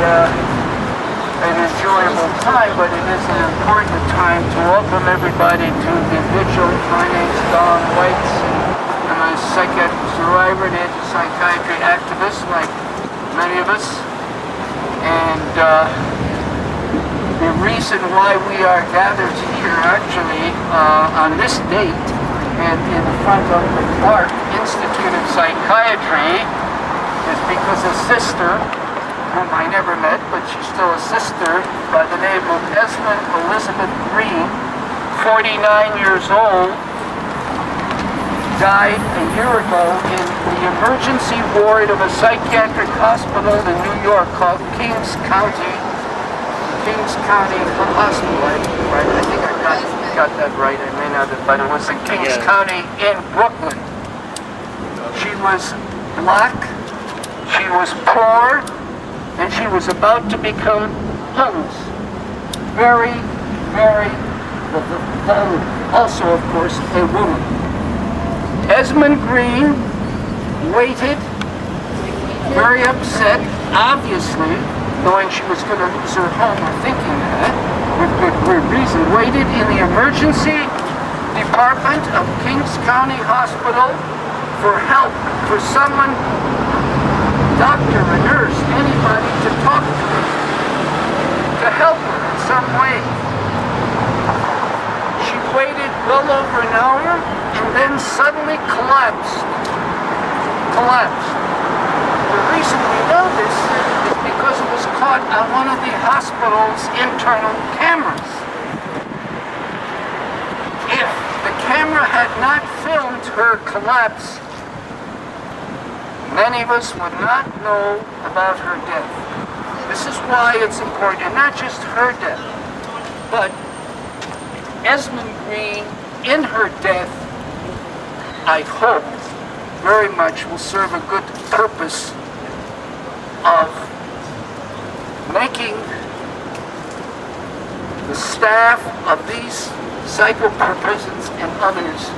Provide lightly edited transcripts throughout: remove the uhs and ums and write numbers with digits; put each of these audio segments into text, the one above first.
an enjoyable time, but it is an important time to welcome everybody to the vigil. My name's Weitz. I'm a psychiatric survivor and anti-psychiatry activist, like many of us. And the reason why we are gathered here, actually, on this date, and in front of the Clarke Instiute of Psychiatry, is because a sister, whom I never met, but she's still a sister, by the name of Esmin Green, 49 years old, died a year ago in the emergency ward of a psychiatric hospital in New York called Kings County Hospital. I think I got that right. I may not have, but it was in Kings County in Brooklyn. She was black, she was poor, and she was about to become homeless. Very, very, also, of course, a woman. Esmin Green waited, very upset, obviously, knowing she was going to lose her home, or thinking that, with good reason, waited in the emergency department of Kings County Hospital for help, for someone, doctor, a nurse, anybody to talk to her, to help her in some way. She waited well over an hour and then suddenly collapsed. The reason we know this is because it was caught on one of the hospital's internal cameras. If the camera had not filmed her collapse, many of us would not know about her death. This is why it's important, and not just her death, but Esmin Green, in her death, I hope, very much will serve a good purpose of making the staff of these psychoprisons and others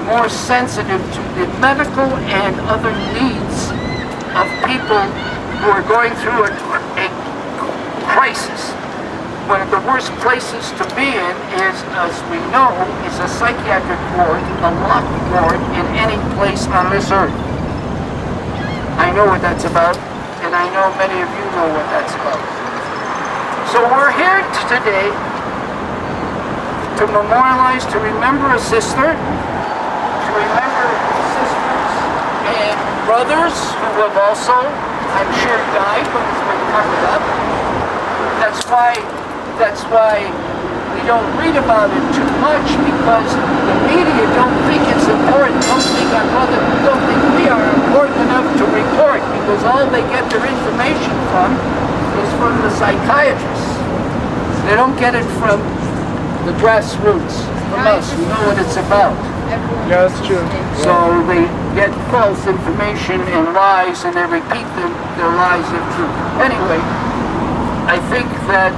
more sensitive to the medical and other needs of people who are going through a crisis. One of the worst places to be in is, as we know, is a psychiatric ward, a locked ward in any place on this earth. I know what that's about, and I know many of you know what that's about. So we're here today to memorialize, to remember a sister, to remember sisters and brothers who have also, I'm sure, died, but it's been covered up. That's why we don't read about it too much, because the media don't think it's important, don't think we are important enough to report, because all they get their information from is from the psychiatrists. They don't get it from the grassroots, from us, who know what it's about. Yeah, that's true. So they get false information and lies, and they repeat their lies and truth. Anyway, I think that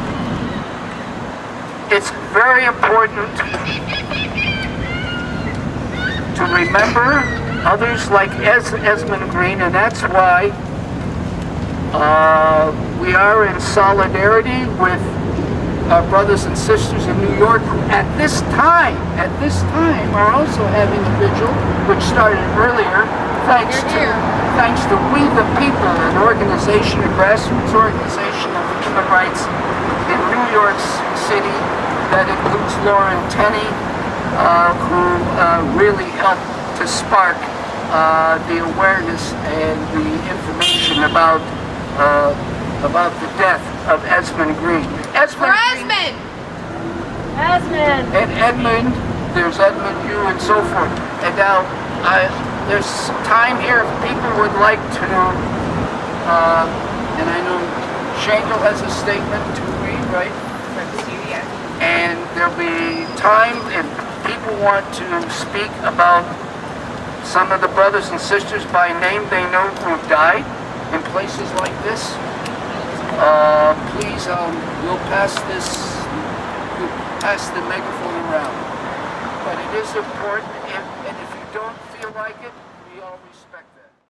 it's very important to remember others like Esmin Green, and that's why we are in solidarity with our brothers and sisters in New York who at this time are also having a vigil, which started earlier, thanks to We the People, an organization, a grassroots organization of human rights in New York City that includes Lauren Tenney, who really helped to spark the awareness and the information about the death of Esmin Green. Esmin! And Edmund, there's Edmund Hugh and so forth. And now, there's time here if people would like to, and I know Shangle has a statement to read, right? And there'll be time if people want to speak about some of the brothers and sisters by name they know who have died in places like this. Please, we'll pass the megaphone around. But it is important, and if you don't feel like it, we all respect that.